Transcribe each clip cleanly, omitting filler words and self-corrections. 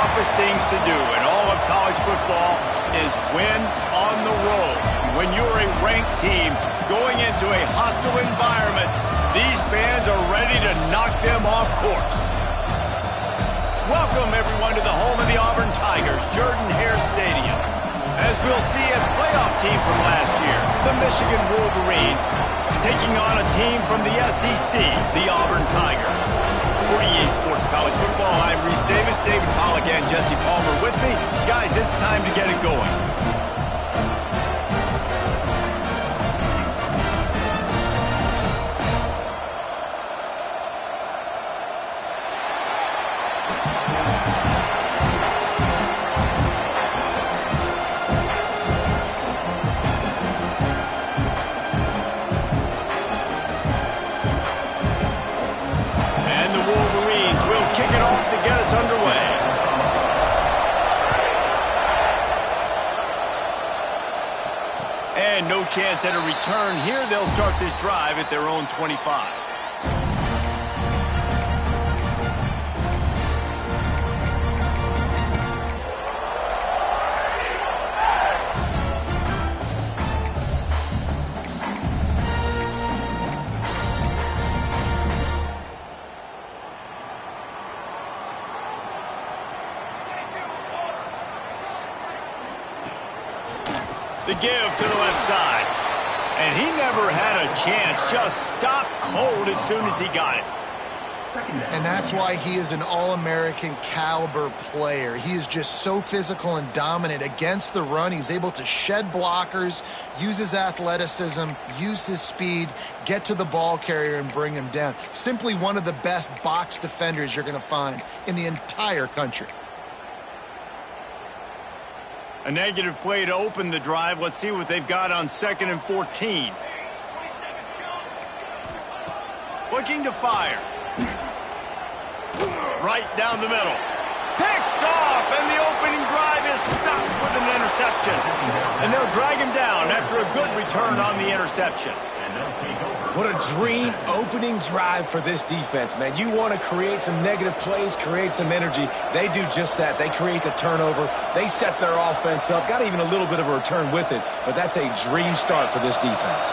toughest things to do in all of college football is win on the road. When you're a ranked team going into a hostile environment, these fans are ready to knock them off course. Welcome, everyone, to the home of the Auburn Tigers, Jordan-Hare Stadium. As we'll see a playoff team from last year, the Michigan Wolverines, taking on a team from the SEC, the Auburn Tigers. For EA Sports College Football, I'm Reese Davis, David Pollack, and Jesse Palmer with me. Guys, it's time to get it going. And no chance at a return here. They'll start this drive at their own 25. The give to the left side. And he never had a chance. Just stopped cold as soon as he got it. And that's why he is an All-American caliber player. He is just so physical and dominant against the run. He's able to shed blockers, use his athleticism, use his speed, get to the ball carrier and bring him down. Simply one of the best box defenders you're going to find in the entire country. A negative play to open the drive. Let's see what they've got on 2nd and 14. Looking to fire. Right down the middle. Picked off, and the opening drive is stopped with an interception. And they'll drag him down after a good return on the interception. What a dream opening drive for this defense, man. You want to create some negative plays, create some energy. They do just that. They create the turnover. They set their offense up. Got even a little bit of a return with it, but that's a dream start for this defense.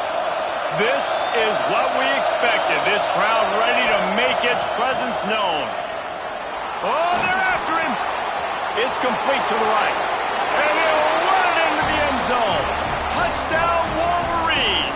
This is what we expected. This crowd ready to make its presence known. Oh, they're after him. It's complete to the right. And he'll run it into the end zone. Touchdown, Wolverines.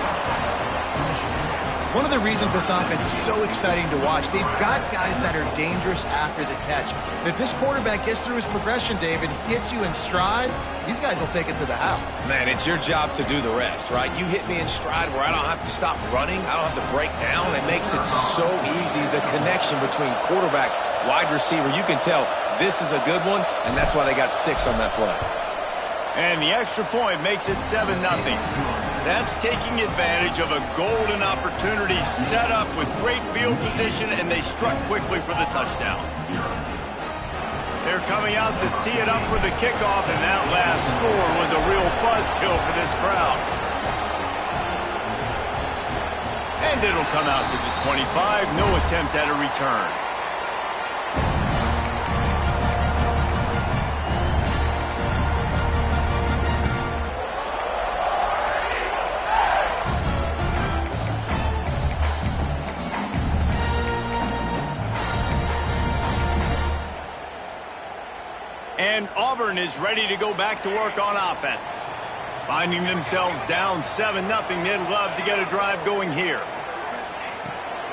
One of the reasons this offense is so exciting to watch, they've got guys that are dangerous after the catch. And if this quarterback gets through his progression, David, hits you in stride, these guys will take it to the house. Man, it's your job to do the rest, right? You hit me in stride where I don't have to stop running. I don't have to break down. It makes it so easy, the connection between quarterback, wide receiver. You can tell this is a good one, and that's why they got 6 on that play. And the extra point makes it 7-0. That's taking advantage of a golden opportunity set up with great field position, and they struck quickly for the touchdown. They're coming out to tee it up for the kickoff, and that last score was a real buzzkill for this crowd. And it'll come out to the 25. No attempt at a return. And Auburn is ready to go back to work on offense. Finding themselves down 7-0, they'd love to get a drive going here.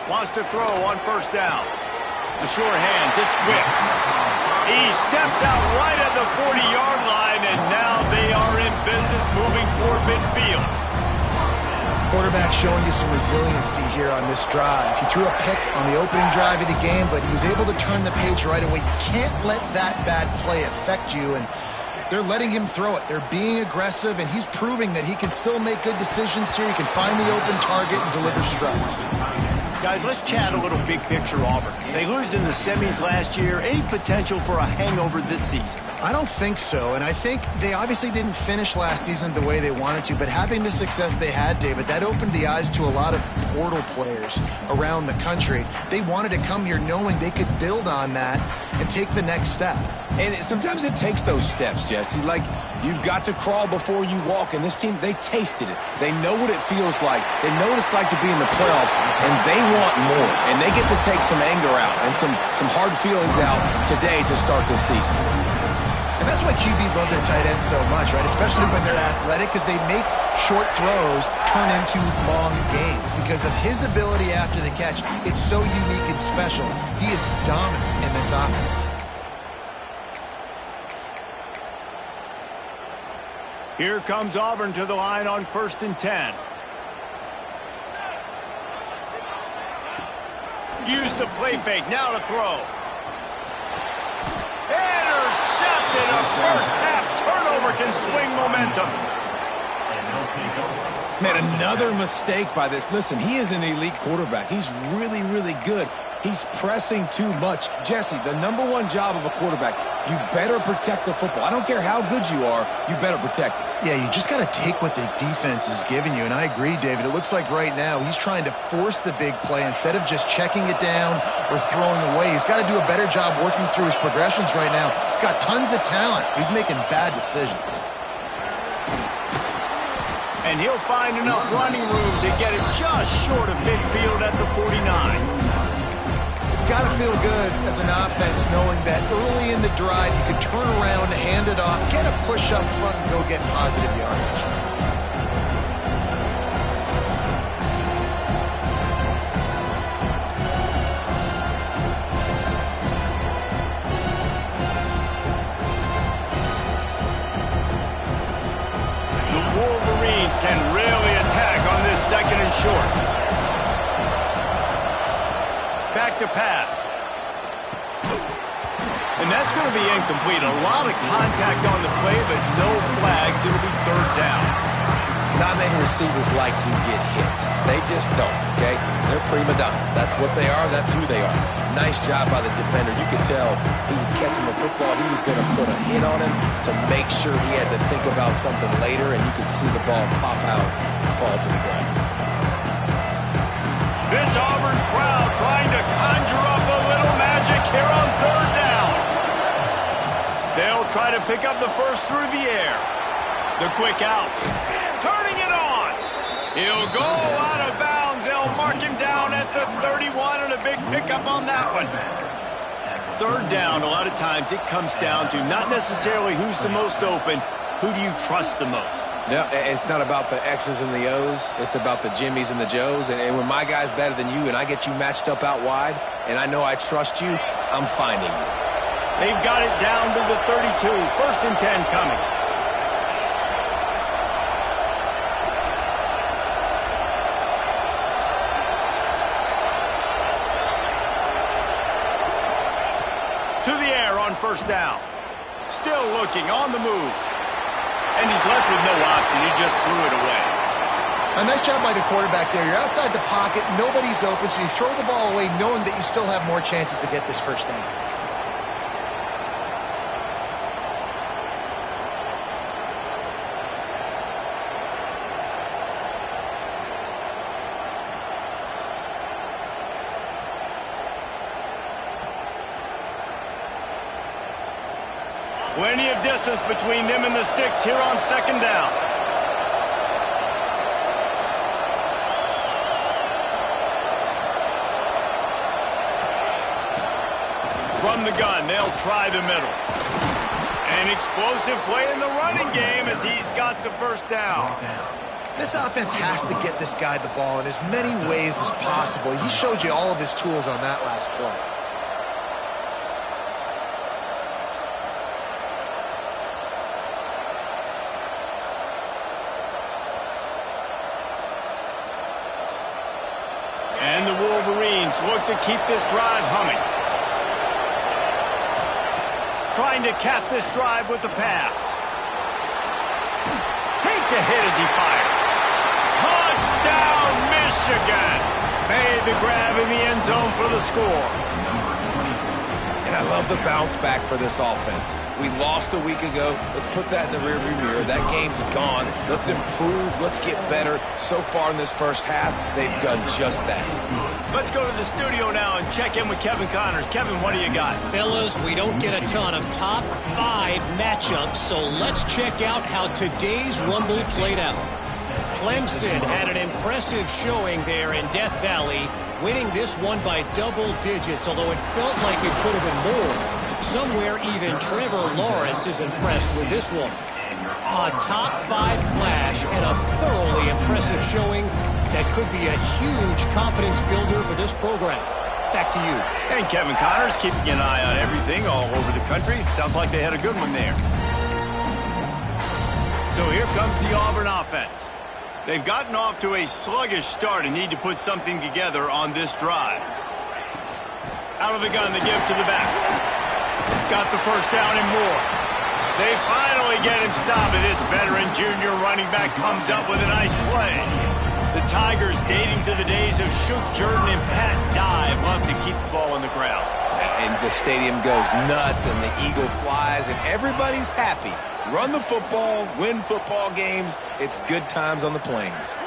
Wants to throw on 1st down. The sure hands, it's Whips. He steps out right at the 40-yard line, and now they are in business moving toward midfield. Quarterback showing you some resiliency here on this drive. He threw a pick on the opening drive of the game, but he was able to turn the page right away. You can't let that bad play affect you, and they're letting him throw it. They're being aggressive, and he's proving that he can still make good decisions here. He can find the open target and deliver strikes. Guys, let's chat a little big picture Auburn. They lose in the semis last year. Any potential for a hangover this season? I don't think so, and I think they obviously didn't finish last season the way they wanted to, but having the success they had, David, that opened the eyes to a lot of portal players around the country. They wanted to come here knowing they could build on that and take the next step. And sometimes it takes those steps, Jesse. Like, you've got to crawl before you walk, and this team, they tasted it. They know what it feels like. They know what it's like to be in the playoffs, and they want more. And they get to take some anger out and some hard feelings out today to start this season. And that's why QBs love their tight ends so much, right? Especially when they're athletic, because they make short throws turn into long gains. Because of his ability after the catch, it's so unique and special. He is dominant in this offense. Here comes Auburn to the line on 1st and 10. Use the play fake, now to throw. Intercepted! A first half turnover can swing momentum. Man, another mistake by this. Listen, he is an elite quarterback. He's really, really good. He's pressing too much. Jesse, the #1 job of a quarterback, you better protect the football. I don't care how good you are, you better protect it. Yeah, you just got to take what the defense is giving you, and I agree, David. It looks like right now he's trying to force the big play instead of just checking it down or throwing away. He's got to do a better job working through his progressions right now. He's got tons of talent. He's making bad decisions. And he'll find enough running room to get it just short of midfield at the 49. It's got to feel good as an offense knowing that early in the drive you can turn around, hand it off, get a push up front, and go get positive yardage. The Wolverines can really attack on this 2nd and short. Back to pass. And that's going to be incomplete. A lot of contact on the play, but no flags. It'll be 3rd down. Not many receivers like to get hit. They just don't, okay? They're prima donnas. That's what they are. That's who they are. Nice job by the defender. You could tell he was catching the football. He was going to put a hit on him to make sure he had to think about something later, and you could see the ball pop out and fall to the ground. This Auburn crowd trying to conjure up a little magic here on 3rd down. They'll try to pick up the first through the air. The quick out. Turning it on. He'll go out of bounds. They'll mark him down at the 31 and a big pickup on that one. 3rd down, a lot of times it comes down to not necessarily who's the most open, who do you trust the most? Yeah, it's not about the X's and the O's. It's about the Jimmys and the Joes. And when my guy's better than you and I get you matched up out wide and I know I trust you, I'm finding you. They've got it down to the 32. 1st and 10 coming. To the air on 1st down. Still looking on the move. And he's left with no option. He just threw it away. A nice job by the quarterback there. You're outside the pocket. Nobody's open, so you throw the ball away knowing that you still have more chances to get this 1st down. Plenty of distance between them and the sticks here on 2nd down. From the gun, they'll try the middle. An explosive play in the running game as he's got the 1st down. This offense has to get this guy the ball in as many ways as possible. He showed you all of his tools on that last play. And the Wolverines look to keep this drive humming. Trying to cap this drive with the pass. Takes a hit as he fires. Touchdown, Michigan! Made the grab in the end zone for the score. And I love the bounce back for this offense. We lost a week ago. Let's put that in the rearview mirror. That game's gone. Let's improve. Let's get better. So far in this first half, they've done just that. Let's go to the studio now and check in with Kevin Connors. Kevin, what do you got? Fellas, we don't get a ton of top 5 matchups, so let's check out how today's Rumble played out. Clemson had an impressive showing there in Death Valley, winning this one by double digits, although it felt like it could have been more. Somewhere even Trevor Lawrence is impressed with this one. A top 5 clash and a thoroughly impressive showing that could be a huge confidence builder for this program. Back to you. And Kevin Connors keeping an eye on everything all over the country. Sounds like they had a good one there. So here comes the Auburn offense. They've gotten off to a sluggish start and need to put something together on this drive. Out of the gun, they give to the back. Got the first down and more. They finally get him stopped, and this veteran junior running back comes up with a nice play. The Tigers, dating to the days of Shook Jordan and Pat Dye, love to keep the ball on the ground. And the stadium goes nuts, and the eagle flies, and everybody's happy. Run the football, win football games. It's good times on the plains.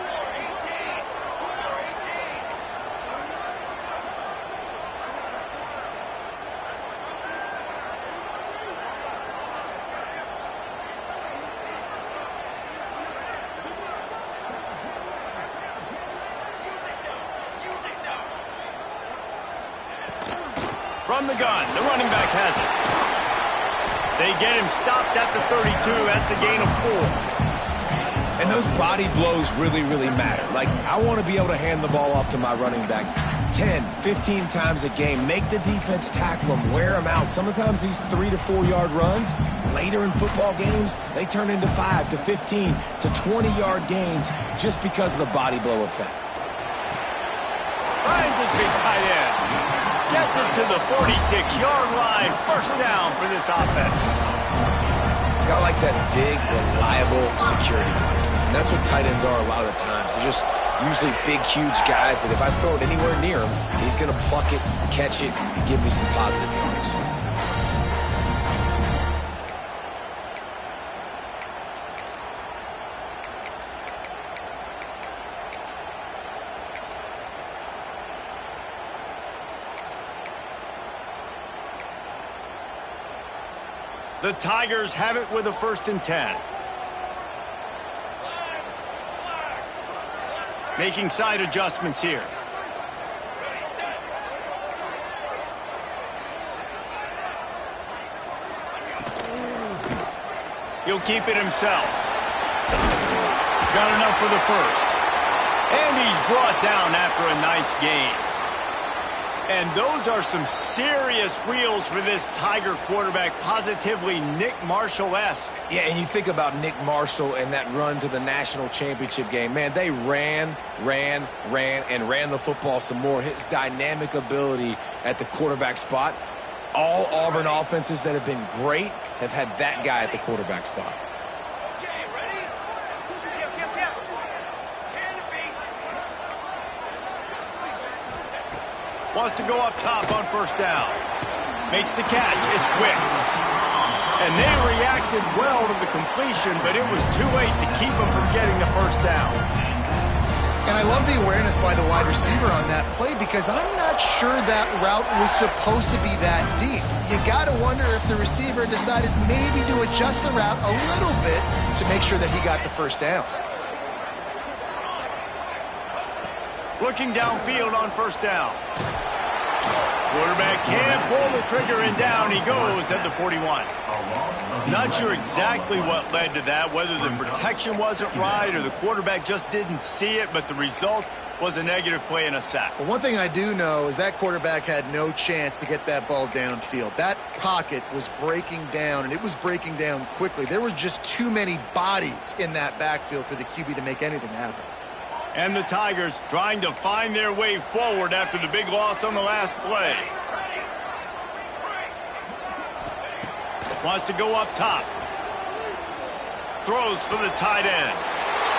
From the gun, the running back has it. They get him stopped at the 32. That's a gain of 4. And those body blows really, really matter. Like, I want to be able to hand the ball off to my running back 10, 15 times a game. Make the defense tackle them, wear them out. Sometimes these 3 to 4 yard runs, later in football games, they turn into 5 to 15 to 20 yard gains just because of the body blow effect. Finds his big tight end. Gets it to the 46-yard line. First down for this offense. Got like that big, reliable security blanket. And that's what tight ends are a lot of the times. They're just usually big, huge guys that if I throw it anywhere near him, he's going to pluck it, catch it, and give me some positive yards. The Tigers have it with a 1st and 10. Making side adjustments here. He'll keep it himself. Got enough for the first. And he's brought down after a nice gain. And those are some serious wheels for this Tiger quarterback, positively Nick Marshall-esque. Yeah, and you think about Nick Marshall and that run to the national championship game. Man, they ran the football some more. His dynamic ability at the quarterback spot. All Auburn offenses that have been great have had that guy at the quarterback spot. Wants to go up top on 1st down. Makes the catch. It's Wicks. And they reacted well to the completion, but it was too late to keep them from getting the 1st down. And I love the awareness by the wide receiver on that play because I'm not sure that route was supposed to be that deep. You got to wonder if the receiver decided maybe to adjust the route a little bit to make sure that he got the 1st down. Looking downfield on 1st down. Quarterback can't pull the trigger, and down he goes at the 41. Not sure exactly what led to that, whether the protection wasn't right or the quarterback just didn't see it, but the result was a negative play and a sack. Well, one thing I do know is that quarterback had no chance to get that ball downfield. That pocket was breaking down, and it was breaking down quickly. There were just too many bodies in that backfield for the QB to make anything happen. And the Tigers trying to find their way forward after the big loss on the last play. Wants to go up top. Throws for the tight end.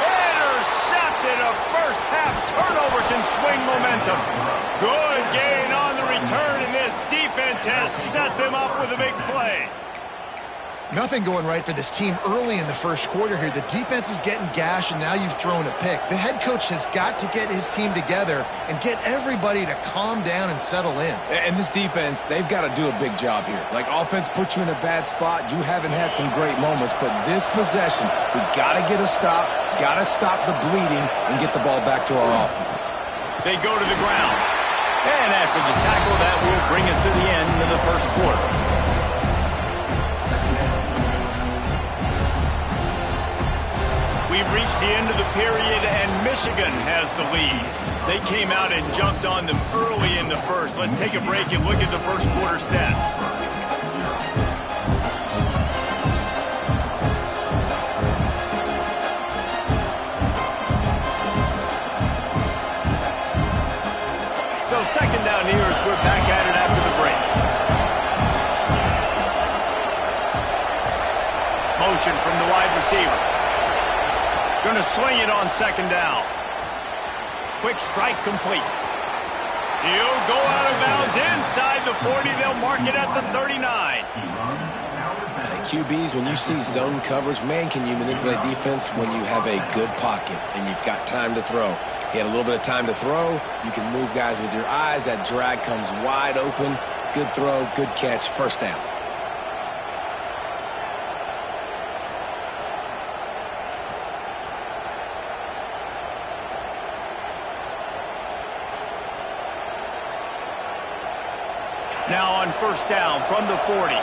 And Intercepted. A first-half turnover can swing momentum. Good gain on the return, and this defense has set them up with a big play. Nothing going right for this team early in the first quarter here. The defense is getting gashed, and now you've thrown a pick. The head coach has got to get his team together and get everybody to calm down and settle in. And this defense, they've got to do a big job here. Like, offense puts you in a bad spot. You haven't had some great moments, but this possession, we got to get a stop, got to stop the bleeding, and get the ball back to our offense. They go to the ground. And after the tackle, that will bring us to the end of the first quarter. We've reached the end of the period, and Michigan has the lead. They came out and jumped on them early in the first. Let's take a break and look at the first quarter stats. So second down here as we're back at it after the break. Motion from the wide receiver. Going to swing it on second down. Quick strike complete. He'll go out of bounds inside the 40. They'll mark it at the 39. QBs, when you see zone coverage, man, can you manipulate defense when you have a good pocket and you've got time to throw. He had a little bit of time to throw. You can move guys with your eyes. That drag comes wide open. Good throw, good catch, first down. Now on first down from the 40.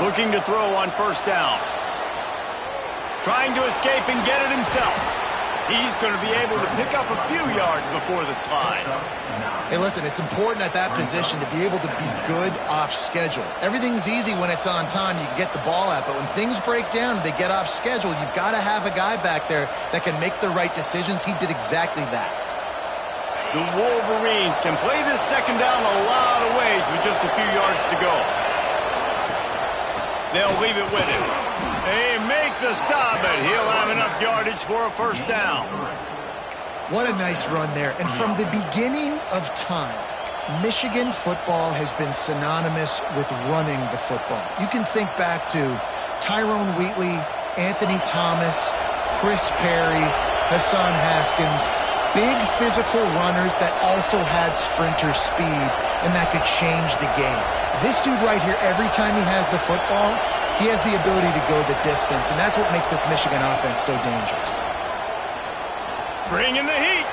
Looking to throw on first down. Trying to escape and get it himself. He's going to be able to pick up a few yards before the slide. Hey, listen, it's important at that position to be able to be good off schedule. Everything's easy when it's on time. You can get the ball out, but when things break down and they get off schedule, you've got to have a guy back there that can make the right decisions. He did exactly that. The Wolverines can play this second down a lot of ways with just a few yards to go. They'll leave it with him. They make the stop, but he'll have enough yardage for a first down. What a nice run there. And from the beginning of time, Michigan football has been synonymous with running the football. You can think back to Tyrone Wheatley, Anthony Thomas, Chris Perry, Hassan Haskins, big physical runners that also had sprinter speed and that could change the game. This dude right here, every time he has the football, he has the ability to go the distance, and that's what makes this Michigan offense so dangerous. Bringing the heat.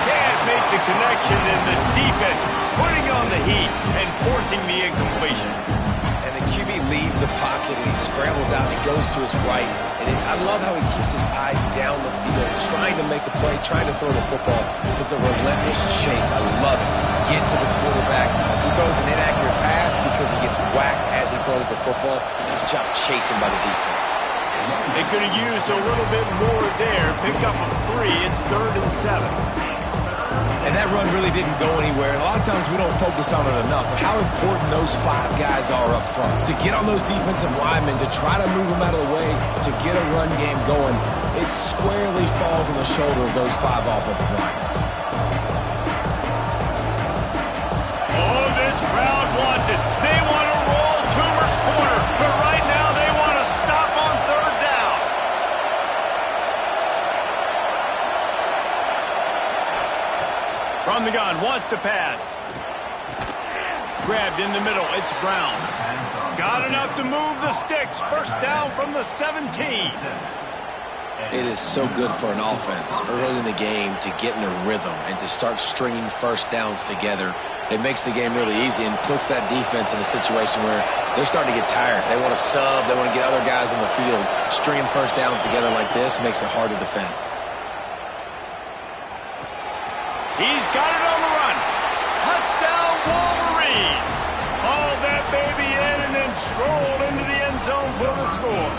Can't make the connection, and the defense putting on the heat and forcing the incompletion. And the QB leaves the pocket, and he scrambles out, and he goes to his right. And I love how he keeps his eyes down the field, trying to make a play, trying to throw the football, but the relentless chase, I love it. Get to the quarterback. He throws an inaccurate pass because he gets whacked as he throws the football. Nice job chasing by the defense. They could have used a little bit more there. Pick up a 3. It's 3rd and 7. And that run really didn't go anywhere. And a lot of times we don't focus on it enough, but how important those 5 guys are up front. To get on those defensive linemen, to try to move them out of the way, to get a run game going, it squarely falls on the shoulder of those 5 offensive linemen. Oh, this crowd wants it. They want to roll Toomer's corner, but right now they want to stop on 3rd down. From the gun, wants to pass. Grabbed in the middle, it's Brown. Got enough to move the sticks. First down from the 17. It is so good for an offense early in the game to get in a rhythm and to start stringing first downs together. It makes the game really easy and puts that defense in a situation where they're starting to get tired. They want to sub. They want to get other guys on the field. Stringing first downs together like this makes it hard to defend. He's got it on the run. Touchdown, Wolverines. Hauled that baby in and then strolled into the end zone for the score.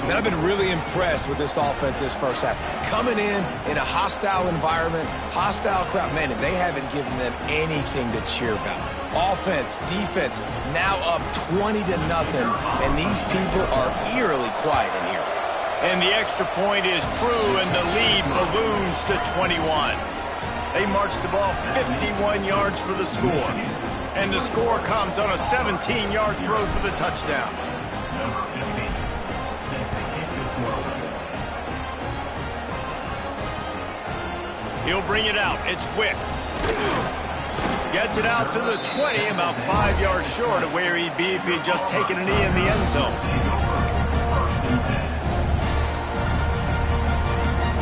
Man, I've been really impressed with this offense this first half. Coming in a hostile environment, hostile crowd, man, and they haven't given them anything to cheer about. Offense, defense, now up 20-0, and these people are eerily quiet in here. And the extra point is true, and the lead balloons to 21. They marched the ball 51 yards for the score. And the score comes on a 17-yard throw for the touchdown. He'll bring it out. It's Wicks. Gets it out to the 20, about 5 yards short of where he'd be if he'd just taken a knee in the end zone.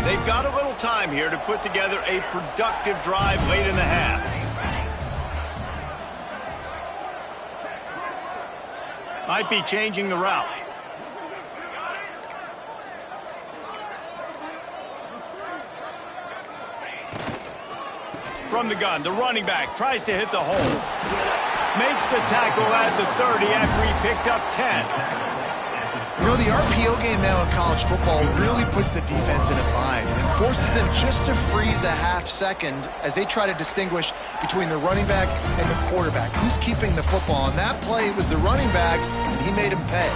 They've got a little time here to put together a productive drive late in the half. Might be changing the route. From the gun, the running back tries to hit the hole. Makes the tackle at the 30 after he picked up 10. You know, the RPO game now in college football really puts the defense in a bind and forces them just to freeze a half second as they try to distinguish between the running back and the quarterback. Who's keeping the football? On that play, it was the running back, and he made him pay.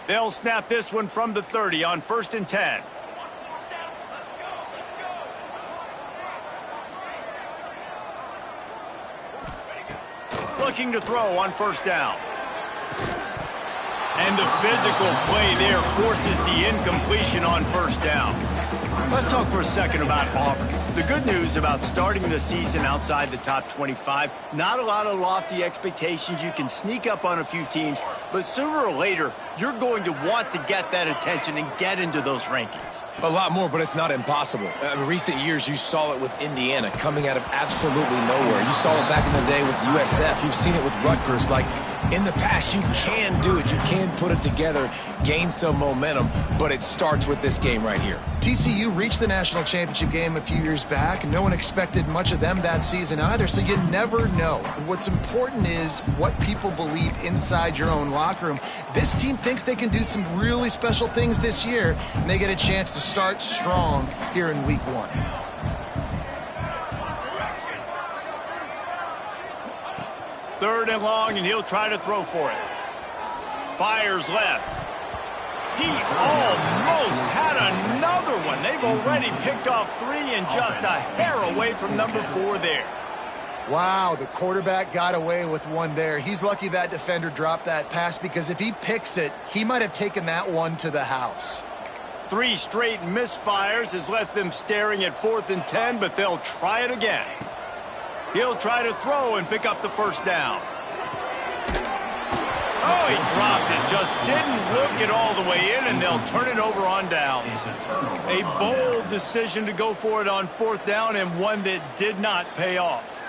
They'll snap this one from the 30 on 1st and 10. Looking to throw on 1st down. And the physical play there forces the incompletion on 1st down. Let's talk for a second about Auburn. The good news about starting the season outside the top 25, not a lot of lofty expectations. You can sneak up on a few teams, but sooner or later, you're going to want to get that attention and get into those rankings. A lot more, but it's not impossible. In recent years, you saw it with Indiana coming out of absolutely nowhere. You saw it back in the day with USF. You've seen it with Rutgers. Like, in the past, you can do it. You can put it together, gain some momentum, but it starts with this game right here. TCU reached the national championship game a few years back. No one expected much of them that season either, so you never know. What's important is what people believe inside your own locker room. This team thinks they can do some really special things this year, and they get a chance to start strong here in week 1. Third and long, and he'll try to throw for it. Fires left. He almost had another one. They've already picked off 3 and just a hair away from number 4 there. Wow, the quarterback got away with one there. He's lucky that defender dropped that pass because if he picks it, he might have taken that one to the house. 3 straight misfires has left them staring at 4th and 10, but they'll try it again. He'll try to throw and pick up the 1st down. Oh, he dropped it. Just didn't look it all the way in, and they'll turn it over on downs. A bold decision to go for it on 4th down, and one that did not pay off.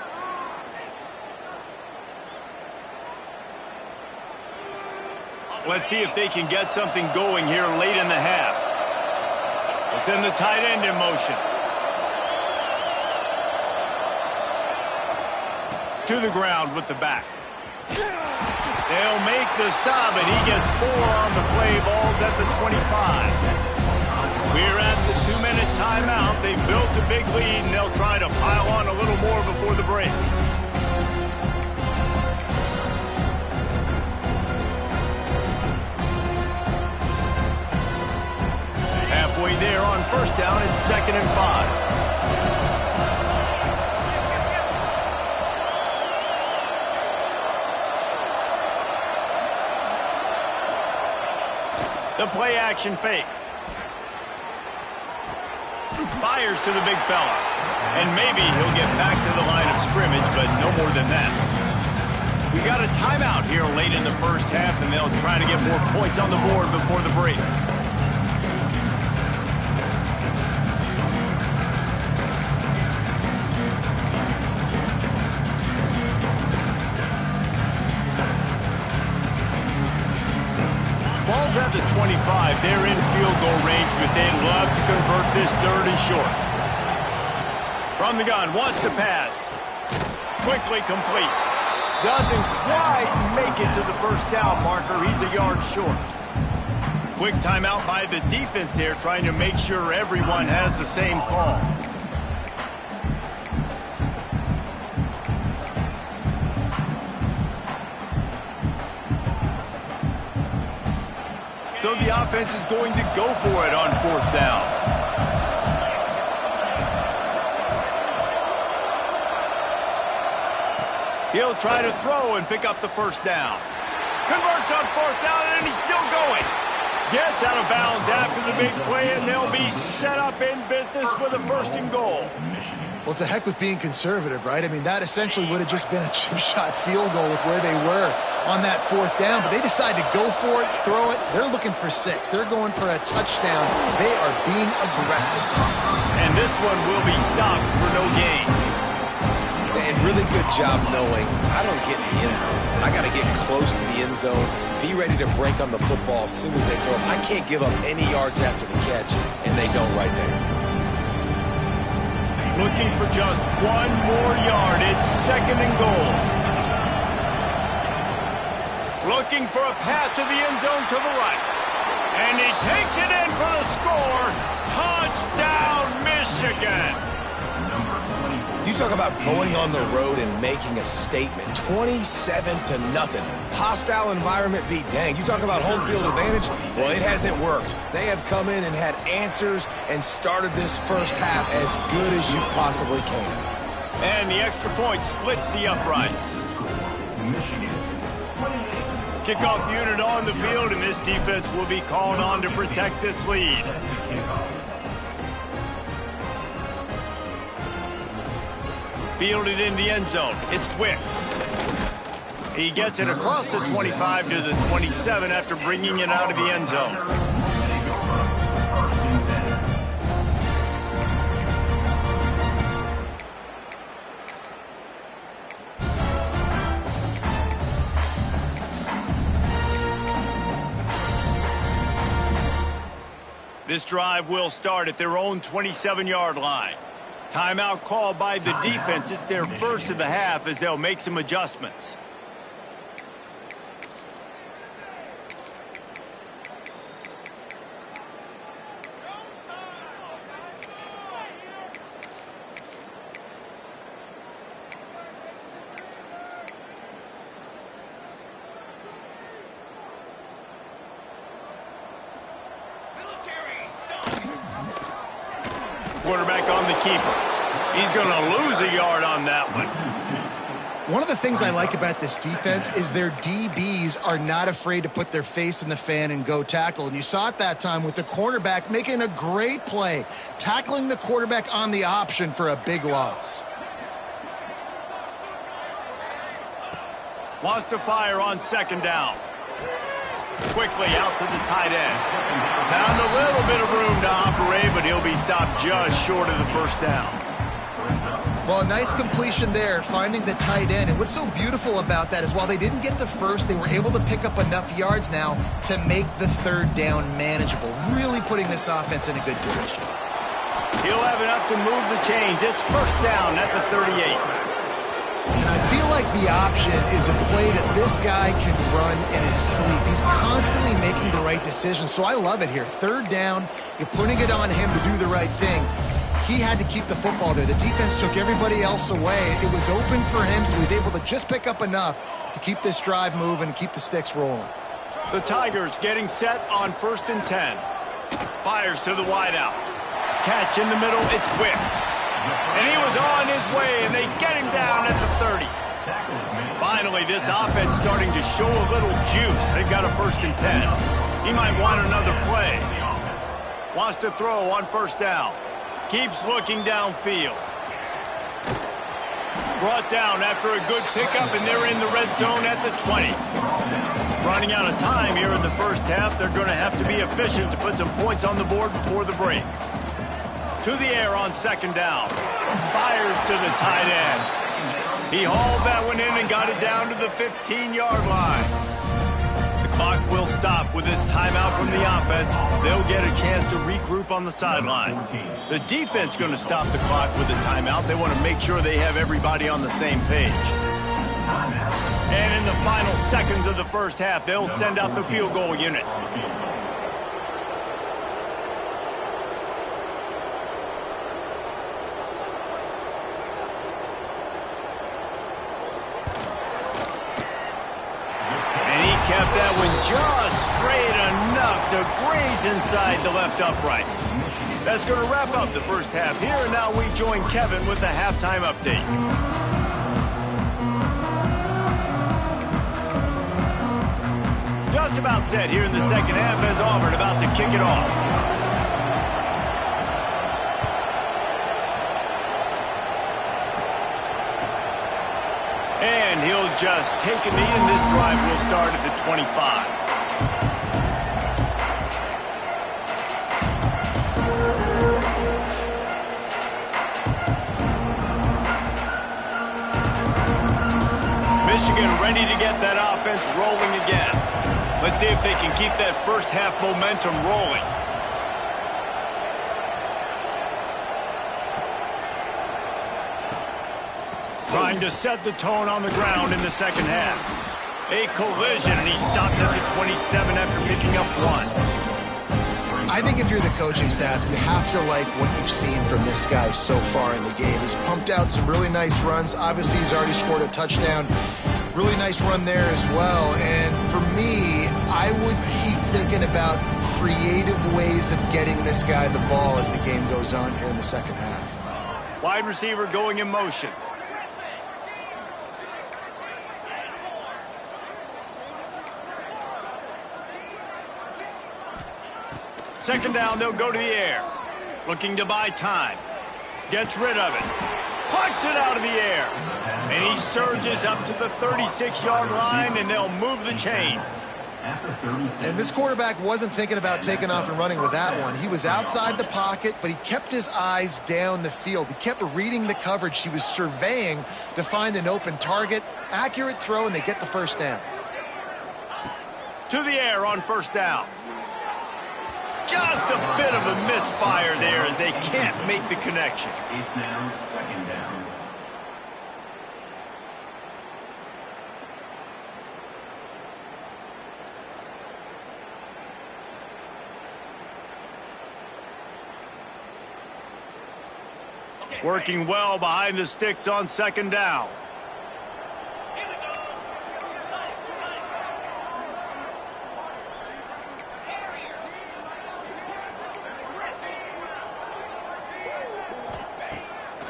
Let's see if they can get something going here late in the half. We'll send the tight end in motion. To the ground with the back. They'll make the stop, and he gets 4 on the play. Ball's at the 25. We're at the 2-minute timeout. They've built a big lead, and they'll try to pile on a little more before the break. Halfway there on 1st down, it's 2nd and 5. The play-action fake. Fires to the big fella. And maybe he'll get back to the line of scrimmage, but no more than that. We got a timeout here late in the first half, and they'll try to get more points on the board before the break. Ball's at the 25. They're in field goal range, but they'd love to convert this 3rd and short. From the gun, wants to pass. Quickly complete. Doesn't quite make it to the first down marker. He's a yard short. Quick timeout by the defense there, trying to make sure everyone has the same call. So the offense is going to go for it on fourth down. He'll try to throw and pick up the first down. Converts on fourth down, and he's still going. Gets out of bounds after the big play, and they'll be set up in business with a first and goal. Well, to heck with being conservative, right? I mean, that essentially would have just been a chip shot field goal with where they were on that fourth down, but they decide to go for it, throw it. They're looking for 6. They're going for a touchdown. They are being aggressive. And this one will be stopped for no gain. And really good job knowing I don't get in the end zone. I got to get close to the end zone, be ready to break on the football as soon as they throw it. I can't give up any yards after the catch, and they don't right there. Looking for just one more yard. It's second and goal. Looking for a path to the end zone to the right. And he takes it in for the score. Touchdown, Michigan. You talk about going on the road and making a statement. 27-0. Hostile environment be danged. You talk about home field advantage? Well, it hasn't worked. They have come in and had answers and started this first half as good as you possibly can. And the extra point splits the uprights. Kickoff unit on the field, and this defense will be called on to protect this lead. Fielded in the end zone. It's Wicks. He gets it across the 25 to the 27 after bringing it out of the end zone. This drive will start at their own 27-yard line. Timeout called by the defense. It's their first of the half as they'll make some adjustments. Quarterback on the keeper. He's going to lose a yard on that one. One of the things I like about this defense is their DBs are not afraid to put their face in the fan and go tackle. And you saw it that time with the cornerback making a great play, tackling the quarterback on the option for a big loss. Wants to fire on second down. Quickly out to the tight end. Found a little bit of room to operate, but he'll be stopped just short of the first down. Well, a nice completion there, finding the tight end. And what's so beautiful about that is while they didn't get the first, they were able to pick up enough yards now to make the third down manageable, really putting this offense in a good position. He'll have enough to move the chains. It's first down at the 38. And I feel like the option is a play that this guy can run in his sleep. He's constantly making the right decisions, so I love it here. Third down, you're putting it on him to do the right thing. He had to keep the football there. The defense took everybody else away. It was open for him, so he's able to just pick up enough to keep this drive moving and keep the sticks rolling. The Tigers getting set on 1st and 10. Fires to the wideout. Catch in the middle, it's Wicks. And he was on his way, and they get him down at the 30. Finally, this offense starting to show a little juice. They've got a 1st and 10. He might want another play. Wants to throw on first down. Keeps looking downfield. Brought down after a good pickup, and they're in the red zone at the 20. Running out of time here in the first half. They're going to have to be efficient to put some points on the board before the break. To the air on second down. Fires to the tight end. He hauled that one in and got it down to the 15-yard line. The clock will stop with this timeout from the offense. They'll get a chance to regroup on the sideline. The defense going to stop the clock with a timeout. They want to make sure they have everybody on the same page. And in the final seconds of the first half, they'll send out the field goal unit. And he kept that one just straight enough to graze inside the left upright. That's going to wrap up the first half here, and now we join Kevin with the halftime update. Just about set here in the second half as Auburn about to kick it off. And he'll just take a knee, and this drive will start at the 25. Michigan ready to get that offense rolling again. Let's see if they can keep that first half momentum rolling. Trying to set the tone on the ground in the second half. A collision, and he stopped at the 27 after picking up one. I think if you're the coaching staff, you have to like what you've seen from this guy so far in the game. He's pumped out some really nice runs. Obviously, he's already scored a touchdown. Really nice run there as well. And for me, I would keep thinking about creative ways of getting this guy the ball as the game goes on here in the second half. Wide receiver going in motion. Second down, they'll go to the air. Looking to buy time. Gets rid of it. Punts it out of the air. And he surges up to the 36-yard line, and they'll move the chains. And this quarterback wasn't thinking about taking off and running with that one. He was outside the pocket, but he kept his eyes down the field. He kept reading the coverage. He was surveying to find an open target. Accurate throw, and they get the first down. To the air on first down. Just a bit of a misfire there as they can't make the connection. It's now second down. Working well behind the sticks on second down.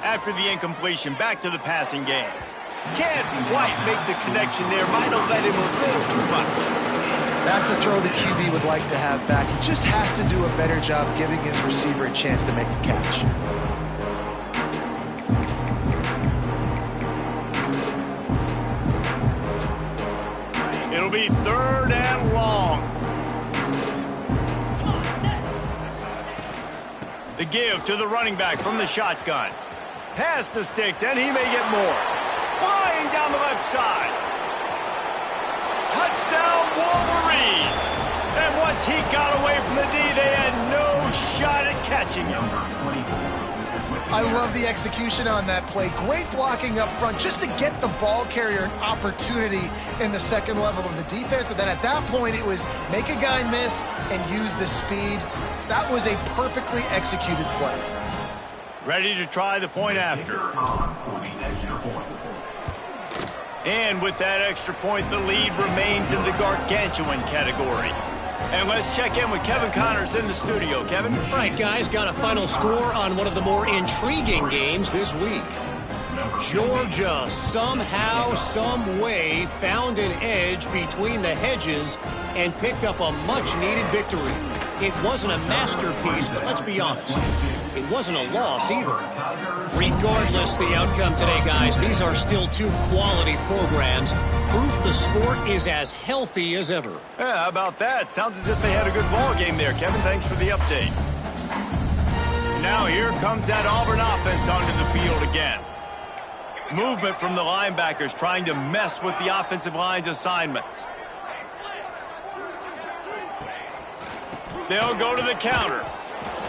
After the incompletion, back to the passing game. Can't quite make the connection there. Might have let him a little too much. That's a throw the QB would like to have back. He just has to do a better job giving his receiver a chance to make the catch. It'll be third and long. The give to the running back from the shotgun. Past the sticks, and he may get more. Flying down the left side. Touchdown, Wolverines. And once he got away from the D, they had no shot at catching him. I love the execution on that play. Great blocking up front just to get the ball carrier an opportunity in the second level of the defense. And then at that point, it was make a guy miss and use the speed. That was a perfectly executed play. Ready to try the point after. And with that extra point, the lead remains in the gargantuan category. And let's check in with Kevin Connors in the studio. Kevin? All right, guys, got a final score on one of the more intriguing games this week. Georgia somehow, some way found an edge between the hedges and picked up a much-needed victory. It wasn't a masterpiece, but let's be honest, it wasn't a loss either. Regardless the outcome today, guys, these are still two quality programs. Proof the sport is as healthy as ever. Yeah, how about that? Sounds as if they had a good ball game there, Kevin. Thanks for the update. Now here comes that Auburn offense onto the field again. Movement from the linebackers trying to mess with the offensive line's assignments. They'll go to the counter.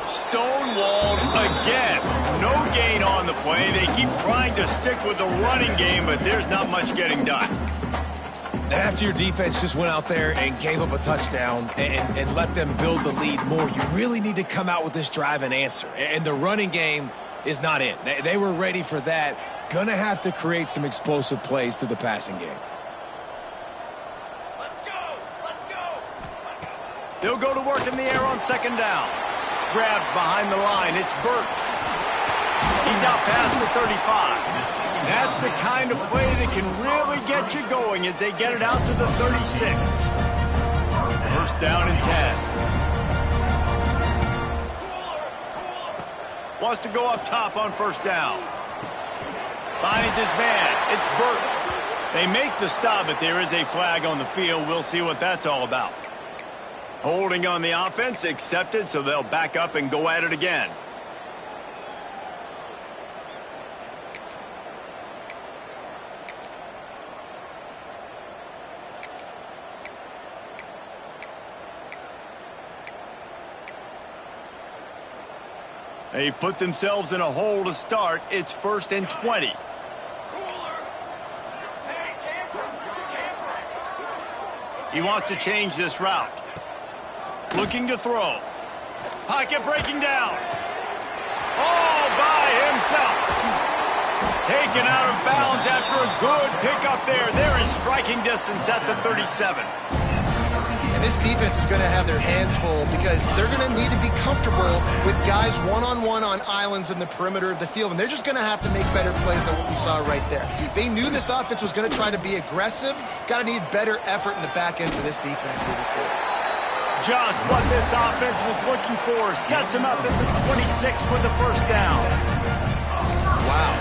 Stonewalled again. No gain on the play. They keep trying to stick with the running game, but there's not much getting done. After your defense just went out there and gave up a touchdown and let them build the lead more, you really need to come out with this drive and answer. And the running game is not it. They were ready for that. Gonna have to create some explosive plays through the passing game. They'll go to work in the air on second down. Grabbed behind the line. It's Burt. He's out past the 35. That's the kind of play that can really get you going as they get it out to the 36. First down and 10. Wants to go up top on first down. Finds his man. It's Burt. They make the stop, but there is a flag on the field. We'll see what that's all about. Holding on the offense, accepted, so they'll back up and go at it again. They've put themselves in a hole to start. It's 1st and 20. He wants to change this route. Looking to throw. Pocket breaking down. All by himself. Taken out of bounds after a good pickup there. They're in striking distance at the 37. And this defense is going to have their hands full because they're going to need to be comfortable with guys one-on-one on islands in the perimeter of the field. And they're just going to have to make better plays than what we saw right there. They knew this offense was going to try to be aggressive. Got to need better effort in the back end for this defense moving forward. Just what this offense was looking for. Sets him up at the 26 with the first down. Wow.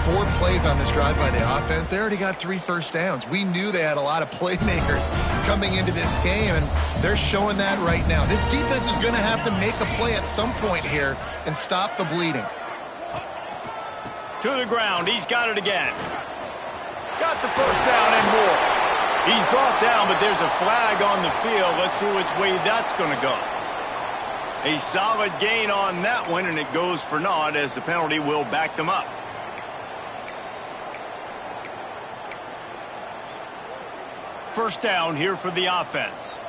4 plays on this drive by the offense. They already got 3 first downs. We knew they had a lot of playmakers coming into this game, and they're showing that right now. This defense is going to have to make a play at some point here and stop the bleeding. To the ground. He's got it again. Got the first down and more. He's brought down, but there's a flag on the field. Let's see which way that's going to go. A solid gain on that one, and it goes for naught as the penalty will back them up. First down here for the offense.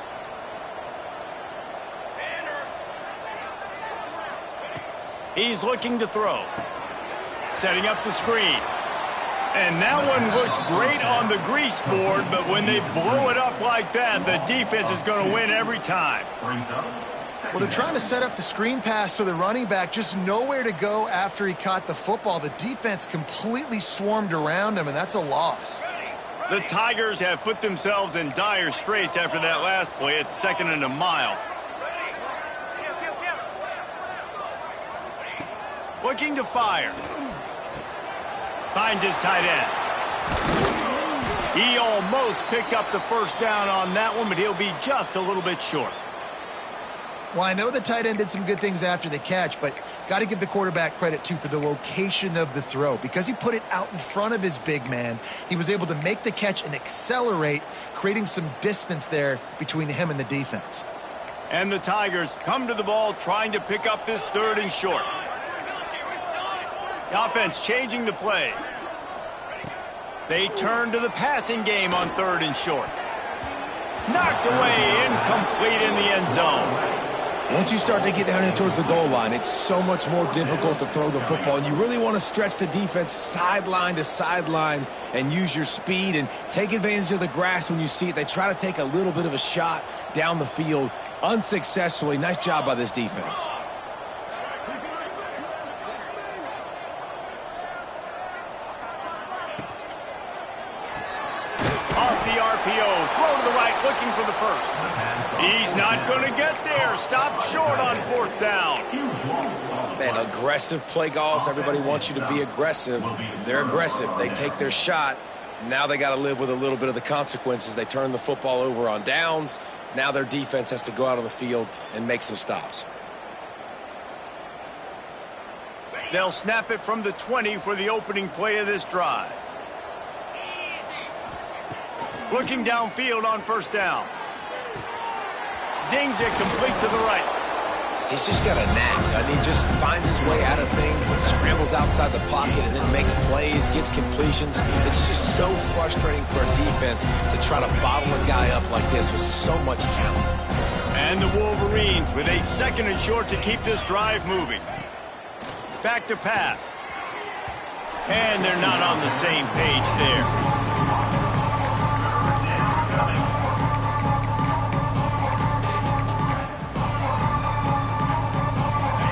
He's looking to throw. Setting up the screen. And that one looked great on the grease board, but when they blow it up like that, the defense is going to win every time. Well, they're trying to set up the screen pass to the running back, just nowhere to go after he caught the football. The defense completely swarmed around him, and that's a loss. The Tigers have put themselves in dire straits after that last play. It's 2nd and a mile. Looking to fire. Finds his tight end. He almost picked up the first down on that one, but he'll be just a little bit short. Well, I know the tight end did some good things after the catch, but got to give the quarterback credit, too, for the location of the throw. Because he put it out in front of his big man, he was able to make the catch and accelerate, creating some distance there between him and the defense. And the Tigers come to the ball trying to pick up this 3rd and short. The offense changing the play. They turn to the passing game on 3rd and short. Knocked away, incomplete in the end zone. Once you start to get down in towards the goal line, it's so much more difficult to throw the football. And you really want to stretch the defense sideline to sideline and use your speed and take advantage of the grass when you see it. They try to take a little bit of a shot down the field unsuccessfully. Nice job by this defense. Throw to the right, looking for the first. He's not going to get there. Stopped short on 4th down. Man, aggressive play calls. Everybody wants you to be aggressive. They're aggressive. They take their shot. Now they got to live with a little bit of the consequences. They turn the football over on downs. Now their defense has to go out on the field and make some stops. They'll snap it from the 20 for the opening play of this drive. Looking downfield on 1st down. Zings it complete to the right. He's just got a knack, doesn't he? Just finds his way out of things and scrambles outside the pocket and then makes plays, gets completions. It's just so frustrating for a defense to try to bottle a guy up like this with so much talent. And the Wolverines with a 2nd and short to keep this drive moving. Back to pass. And they're not on the same page there.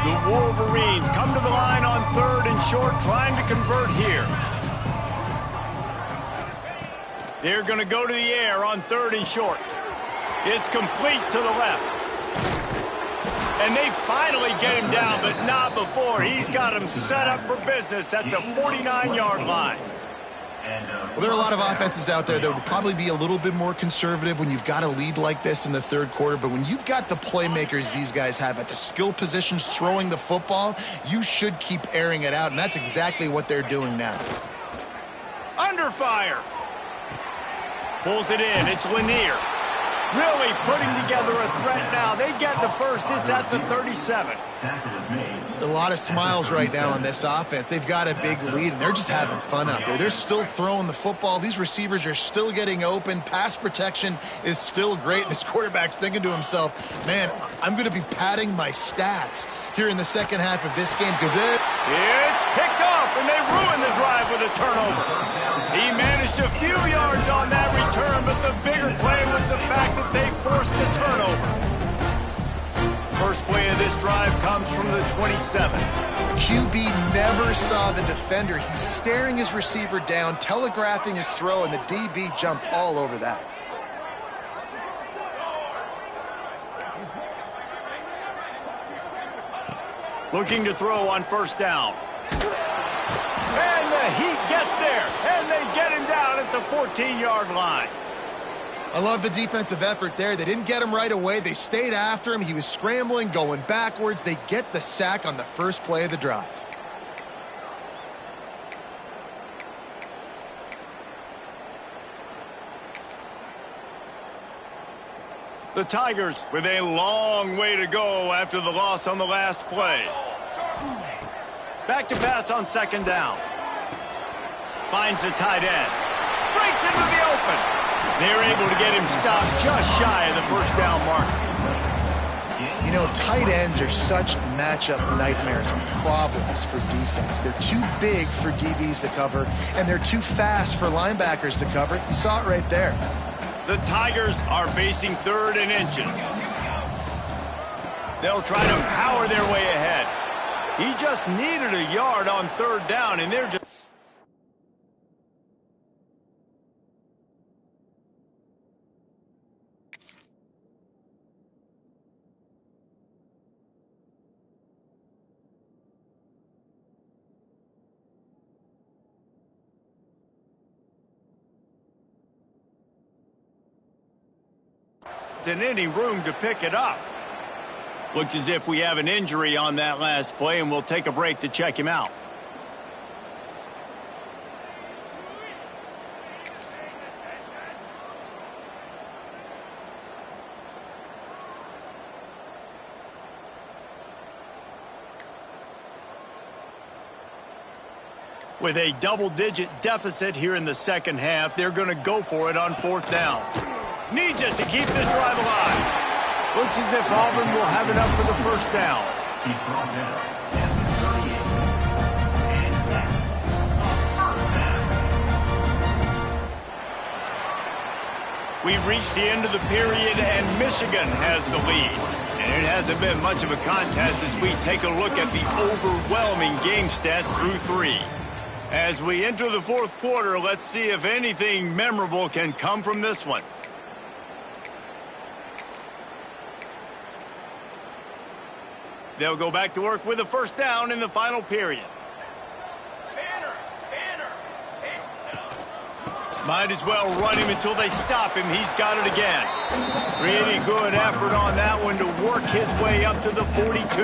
The Wolverines come to the line on 3rd and short, trying to convert here. They're going to go to the air on 3rd and short. It's complete to the left. And they finally get him down, but not before. He's got him set up for business at the 49-yard line. Well, there are a lot of offenses out there that would probably be a little bit more conservative when you've got a lead like this in the 3rd quarter. But when you've got the playmakers these guys have at the skill positions throwing the football, you should keep airing it out. And that's exactly what they're doing now. Under fire. Pulls it in. It's Lanier. Really putting together a threat now. They get the first. It's at the 37. A lot of smiles right now on this offense. They've got a big lead, and they're just having fun out there. They're still throwing the football. These receivers are still getting open. Pass protection is still great. This quarterback's thinking to himself, man, I'm going to be padding my stats here in the 2nd half of this game because it's picked off, and they ruin the drive with a turnover. He managed a few yards on that return, but the bigger play was the fact that they forced the turnover. First play of this drive comes from the 27. QB never saw the defender. He's staring his receiver down, telegraphing his throw, and the DB jumped all over that. Looking to throw on 1st down. And the heat gets there, and they get him down at the 14-yard line. I love the defensive effort there. They didn't get him right away. They stayed after him. He was scrambling, going backwards. They get the sack on the first play of the drive. The Tigers with a long way to go after the loss on the last play. Back to pass on 2nd down. Finds the tight end. Breaks into the open. They're able to get him stopped just shy of the 1st down mark. You know, tight ends are such matchup nightmares and problems for defense. They're too big for DBs to cover, and they're too fast for linebackers to cover. You saw it right there. The Tigers are facing 3rd and inches. They'll try to power their way ahead. He just needed a yard on 3rd down, and they're just... in any room to pick it up. Looks as if we have an injury on that last play, and we'll take a break to check him out. With a double-digit deficit here in the 2nd half, they're going to go for it on 4th down. Needs it to keep this drive alive. Looks as if Auburn will have enough for the 1st down. He's brought down at the 38. And that's first down. We've reached the end of the period, and Michigan has the lead. And it hasn't been much of a contest as we take a look at the overwhelming game stats through 3. As we enter the 4th quarter, let's see if anything memorable can come from this one. They'll go back to work with a 1st down in the final period. Might as well run him until they stop him. He's got it again. Pretty good effort on that one to work his way up to the 42.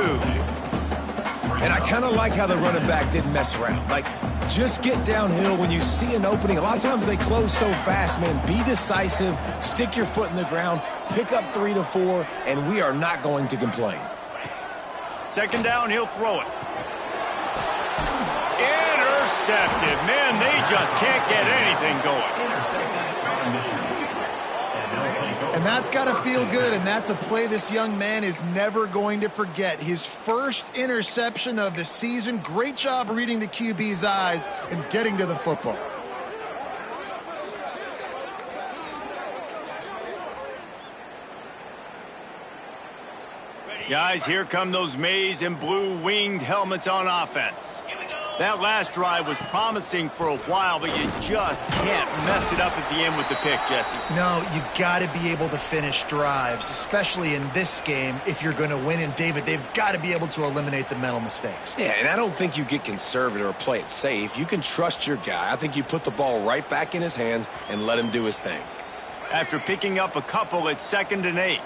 And I kind of like how the running back didn't mess around. Like, just get downhill when you see an opening. A lot of times they close so fast, man. Be decisive, stick your foot in the ground, pick up 3 to 4, and we are not going to complain. Second down, he'll throw it. Intercepted. Man, they just can't get anything going. And that's got to feel good, and that's a play this young man is never going to forget. His first interception of the season. Great job reading the QB's eyes and getting to the football. Guys, here come those maize and blue winged helmets on offense. That last drive was promising for a while, but you just can't mess it up at the end with the pick, Jesse. No, you got to be able to finish drives, especially in this game if you're going to win. And, David, they've got to be able to eliminate the mental mistakes. Yeah, and I don't think you get conservative or play it safe. You can trust your guy. I think you put the ball right back in his hands and let him do his thing. After picking up a couple, it's 2nd and 8.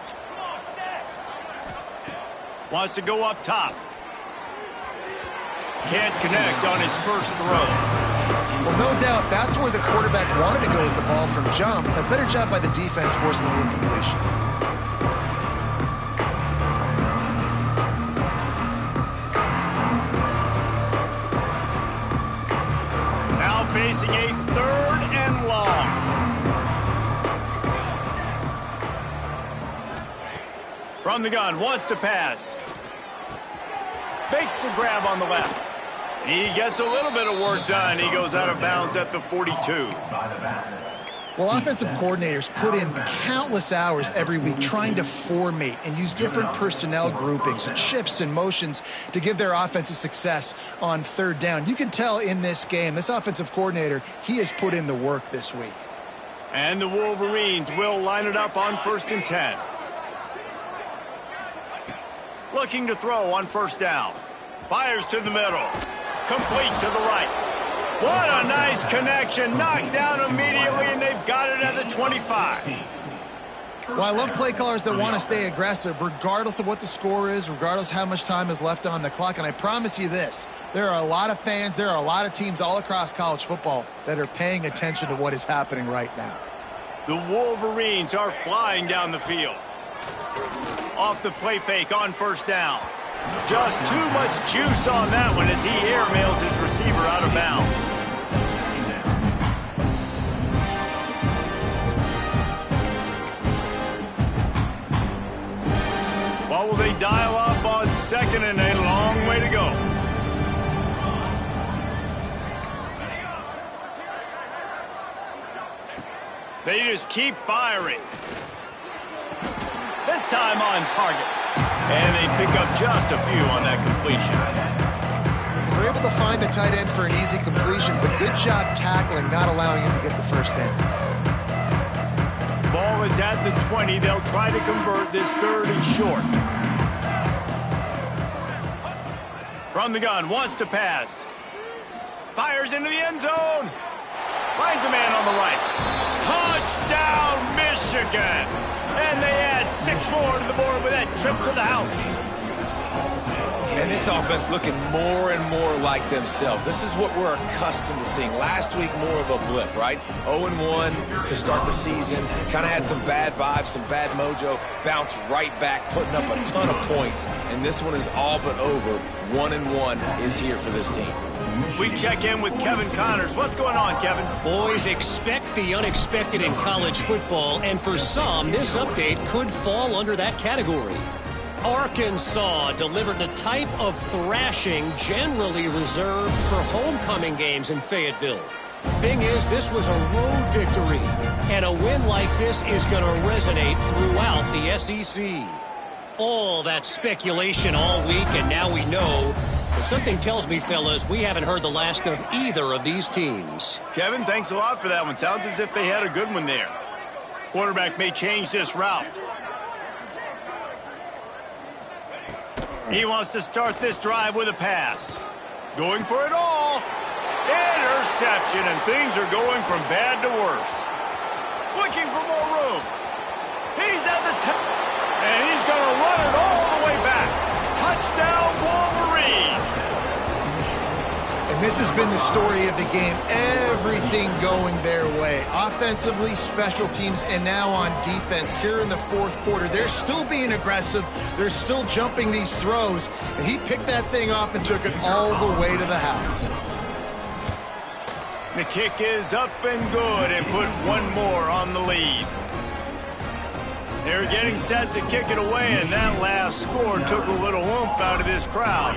Wants to go up top. Can't connect on his first throw. Well, no doubt that's where the quarterback wanted to go with the ball from jump. A better job by the defense forcing the incompletion. Now facing a 3rd and long. From the gun, wants to pass. Makes the grab on the left. He gets a little bit of work done. He goes out of bounds at the 42. Well, offensive coordinators put in countless hours every week trying to formate and use different personnel groupings and shifts and motions to give their offensive success on 3rd down. You can tell in this game, this offensive coordinator, he has put in the work this week. And the Wolverines will line it up on 1st and 10. Looking to throw on 1st down. Fires to the middle. Complete to the right. What a nice connection. Knocked down immediately, and they've got it at the 25. Well, I love play callers that want to stay aggressive, regardless of what the score is, regardless how much time is left on the clock. And I promise you this, there are a lot of fans, there are a lot of teams all across college football that are paying attention to what is happening right now. The Wolverines are flying down the field. Off the play fake on 1st down. Just too much juice on that one as he airmails his receiver out of bounds. What will they dial up on 2nd and a long way to go? They just keep firing. This time on target. And they pick up just a few on that completion. They're able to find the tight end for an easy completion, but good job tackling, not allowing him to get the 1st down. Ball is at the 20. They'll try to convert this 3rd and short. From the gun, wants to pass. Fires into the end zone. Finds a man on the right. Touchdown, Michigan! And they add 6 more to the board with that trip to the house. And this offense looking more and more like themselves. This is what we're accustomed to seeing. Last week, more of a blip, right? 0-1 to start the season. Kind of had some bad vibes, some bad mojo. Bounced right back, putting up a ton of points. And this one is all but over. 1-1 is here for this team. We check in with Kevin Connors. What's going on, Kevin? Boys, expect the unexpected in college football, and for some, this update could fall under that category. Arkansas delivered the type of thrashing generally reserved for homecoming games in Fayetteville. Thing is, this was a road victory, and a win like this is going to resonate throughout the SEC. All that speculation all week, and now we know. But something tells me, fellas, we haven't heard the last of either of these teams. Kevin, thanks a lot for that one. Sounds as if they had a good one there. Quarterback may change this route. He wants to start this drive with a pass. Going for it all. Interception, and things are going from bad to worse. Looking for more room. He's at the top. And he's going to run it all the way back. Touchdown, Wolverines. And And this has been the story of the game. Everything going their way. Offensively, special teams, and now on defense here in the fourth quarter. They're still being aggressive. They're still jumping these throws. And he picked that thing off and took it all the way to the house. The kick is up and good and put one more on the lead. They're getting set to kick it away, and that last score took a little oomph out of this crowd.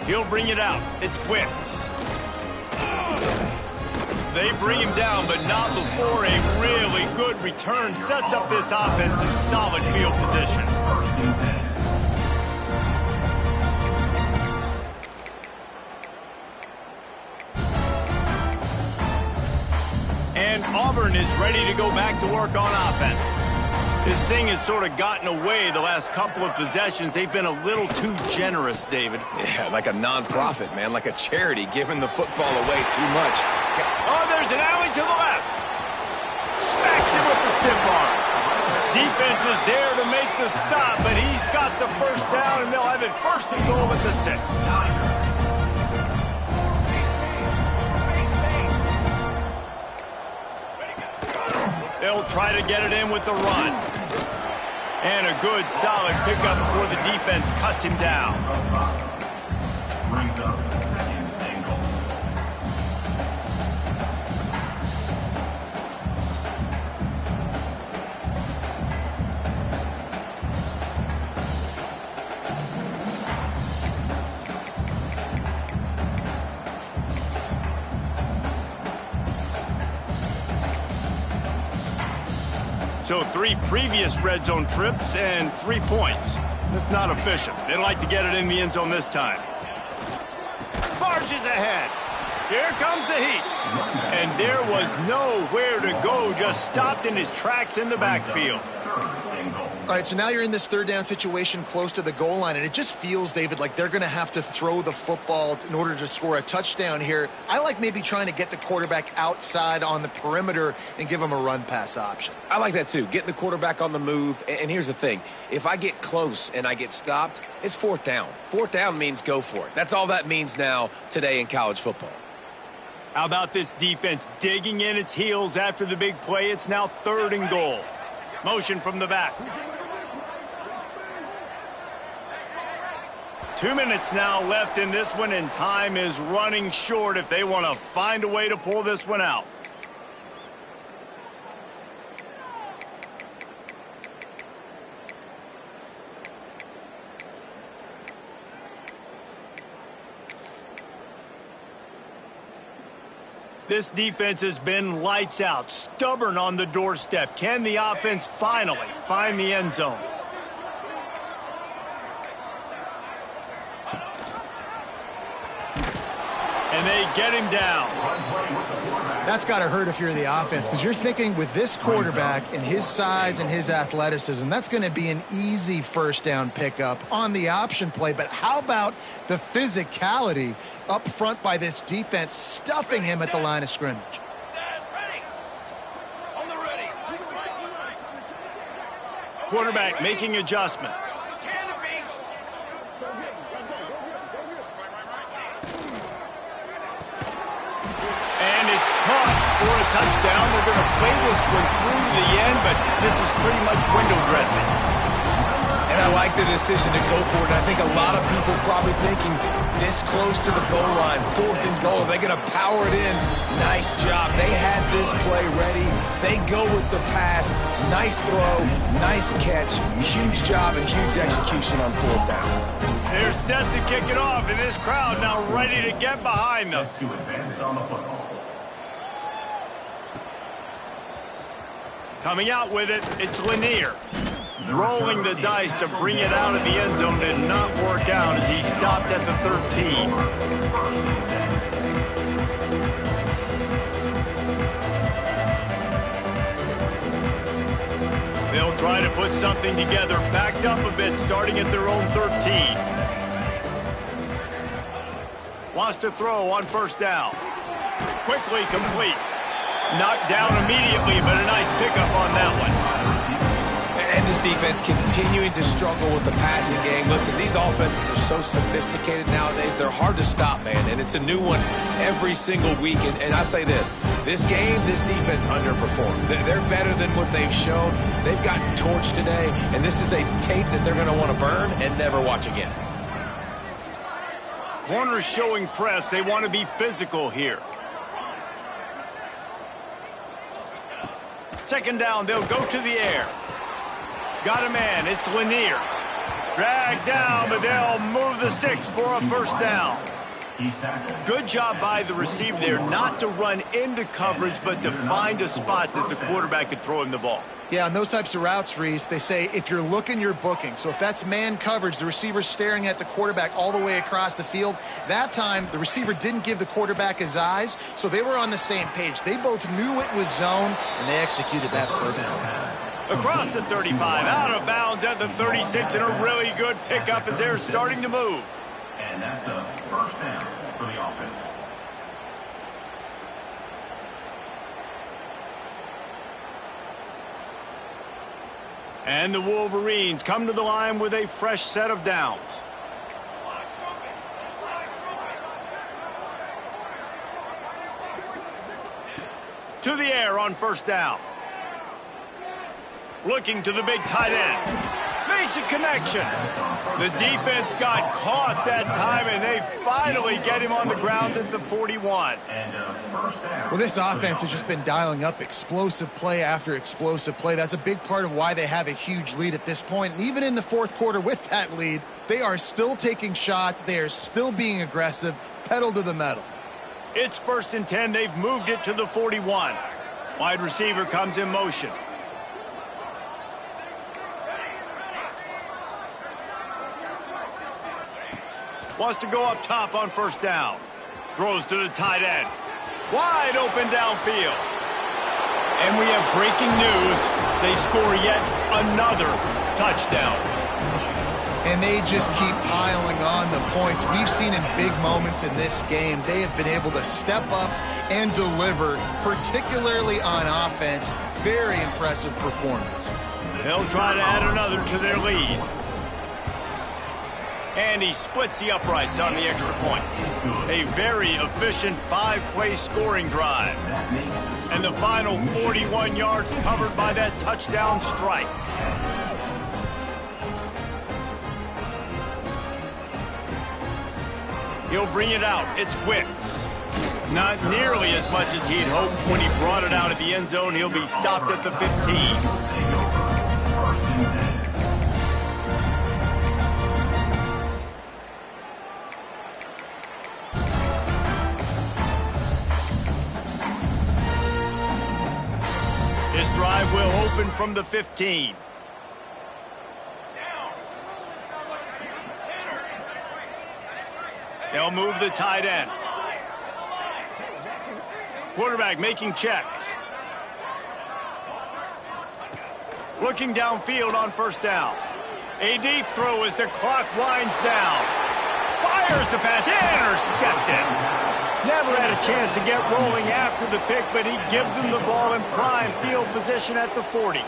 He'll bring it out. It's Wicks. They bring him down, but not before a really good return sets up this offense in solid field position. And Auburn is ready to go back to work on offense. This thing has sort of gotten away the last couple of possessions. They've been a little too generous, David. Yeah, like a non-profit, man, like a charity, giving the football away too much. Oh, there's an alley to the left. Smacks him with the stiff arm. Defense is there to make the stop, but he's got the first down, and they'll have it first and goal at the 6. They'll try to get it in with the run. And a good, solid pickup before the defense cuts him down. Brings up the second and goal. So 3 previous red zone trips and 3 points. That's not efficient. They'd like to get it in the end zone this time. Barges ahead. Here comes the heat. And there was nowhere to go, just stopped in his tracks in the backfield. All right, so now you're in this third down situation close to the goal line, and it just feels, David, like they're going to have to throw the football in order to score a touchdown here. I like maybe trying to get the quarterback outside on the perimeter and give him a run-pass option. I like that too, getting the quarterback on the move. And here's the thing, if I get close and I get stopped, it's fourth down. Fourth down means go for it. That's all that means now today in college football. How about this defense digging in its heels after the big play? It's now 3rd and goal. Motion from the back. 2 minutes now left in this one, and time is running short if they want to find a way to pull this one out. This defense has been lights out, stubborn on the doorstep. Can the offense finally find the end zone? And they get him down. That's got to hurt if you're the offense, because you're thinking with this quarterback and his size and his athleticism, that's going to be an easy first down pickup on the option play. But how about the physicality up front by this defense, stuffing him at the line of scrimmage? Quarterback making adjustments. For a touchdown. They're going to play this one through to the end, but this is pretty much window dressing. And I like the decision to go for it. I think a lot of people probably thinking this close to the goal line, 4th and goal, they're going to power it in. Nice job. They had this play ready. They go with the pass. Nice throw, nice catch, huge job and huge execution on 4th down. They're set to kick it off, and this crowd now ready to get behind them. To advance on the football. Coming out with it, it's Lanier. Rolling the dice to bring it out of the end zone did not work out as he stopped at the 13. They'll try to put something together, backed up a bit, starting at their own 13. Wants to throw on first down. Quickly complete. Knocked down immediately, but a nice pickup on that one. And this This defense continuing to struggle with the passing game. Listen, these offenses are so sophisticated nowadays. They're hard to stop, man, and it's a new one every single week. And I say this game, this defense underperformed. They're better than what they've shown. They've gotten torched today, and this is a tape that they're going to want to burn and never watch again. Corners showing press. They want to be physical here. Second down, they'll go to the air. Got a man, it's Lanier. Dragged down, but they'll move the sticks for a first down. Good job by the receiver there not to run into coverage, but to find a spot that the quarterback could throw him the ball. Yeah, on those types of routes, Reese, they say if you're looking, you're booking. So if that's man coverage, the receiver's staring at the quarterback all the way across the field. That time, the receiver didn't give the quarterback his eyes, so they were on the same page. They both knew it was zone, and they executed that perfectly. Across the 35, out of bounds at the 36, and a really good pickup as they're starting to move. And that's a first down for the offense. And the Wolverines come to the line with a fresh set of downs. To the air on first down. Looking to the big tight end. Makes a connection. The defense got caught that time, and they finally get him on the ground at the 41. Well, this offense has just been dialing up explosive play after explosive play. That's a big part of why they have a huge lead at this point. And even in the fourth quarter with that lead, they are still taking shots. They are still being aggressive, pedal to the metal. It's 1st and 10. They've moved it to the 41. Wide receiver comes in motion. Wants to go up top on first down. Throws to the tight end. Wide open downfield. And we have breaking news. They score yet another touchdown. And they just keep piling on the points. We've seen in big moments in this game, they have been able to step up and deliver, particularly on offense. Very impressive performance. They'll try to add another to their lead. And he splits the uprights on the extra point. A very efficient 5-play scoring drive. And the final 41 yards covered by that touchdown strike. He'll bring it out. It's Wicks. Not nearly as much as he'd hoped when he brought it out of the end zone. He'll be stopped at the 15. Drive will open from the 15. They'll move the tight end. Quarterback making checks. Looking downfield on first down. A deep throw as the clock winds down. Fires the pass. Intercepted. Never had a chance to get rolling after the pick, but he gives them the ball in prime field position at the 40.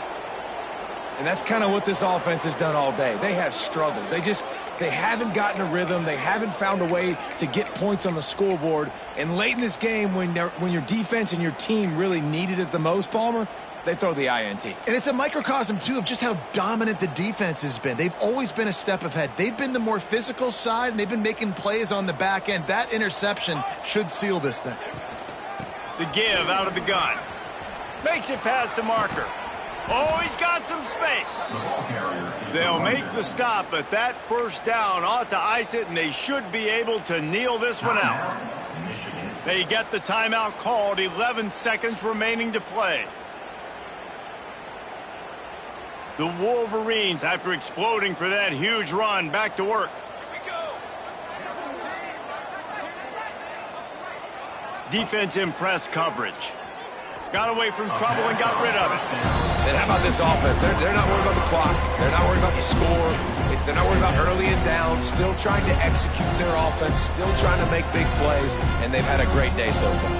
And that's kind of what this offense has done all day. They have struggled. They haven't gotten a rhythm. They haven't found a way to get points on the scoreboard. And late in this game, when your defense and your team really needed it the most, Palmer, they throw the INT. And it's a microcosm, too, of just how dominant the defense has been. They've always been a step ahead. They've been the more physical side, and they've been making plays on the back end. That interception should seal this thing. The give out of the gun. Makes it past the marker. Oh, he's got some space. They'll make the stop, but that first down ought to ice it, and they should be able to kneel this one out. They get the timeout called. 11 seconds remaining to play. The Wolverines, after exploding for that huge run, back to work. Defense in press coverage. Got away from trouble and got rid of it. And how about this offense? They're not worried about the clock. They're not worried about the score. They're not worried about early and down. Still trying to execute their offense. Still trying to make big plays. And they've had a great day so far.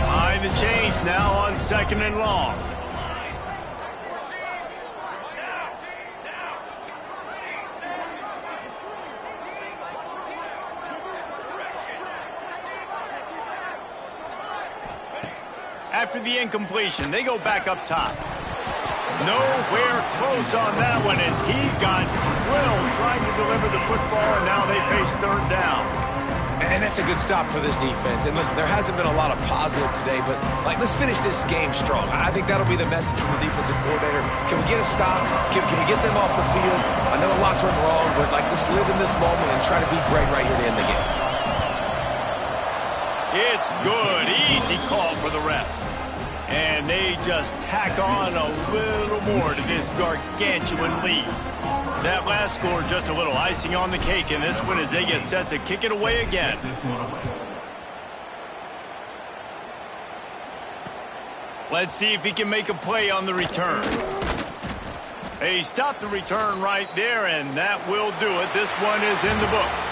Behind the chains now on 2nd and long. After the incompletion, they go back up top. Nowhere close on that one as he got drilled trying to deliver the football, and now they face third down. And that's a good stop for this defense. And listen, there hasn't been a lot of positive today, but, let's finish this game strong. I think that'll be the message from the defensive coordinator. Can we get a stop? Can we get them off the field? I know a lot's went wrong, but, let's live in this moment and try to be great right here to end the game. It's good. Easy call for the refs. And they just tack on a little more to this gargantuan lead. That last score just a little icing on the cake in this one as they get set to kick it away again. Let's see if he can make a play on the return. They stopped the return right there, and that will do it. This one is in the books.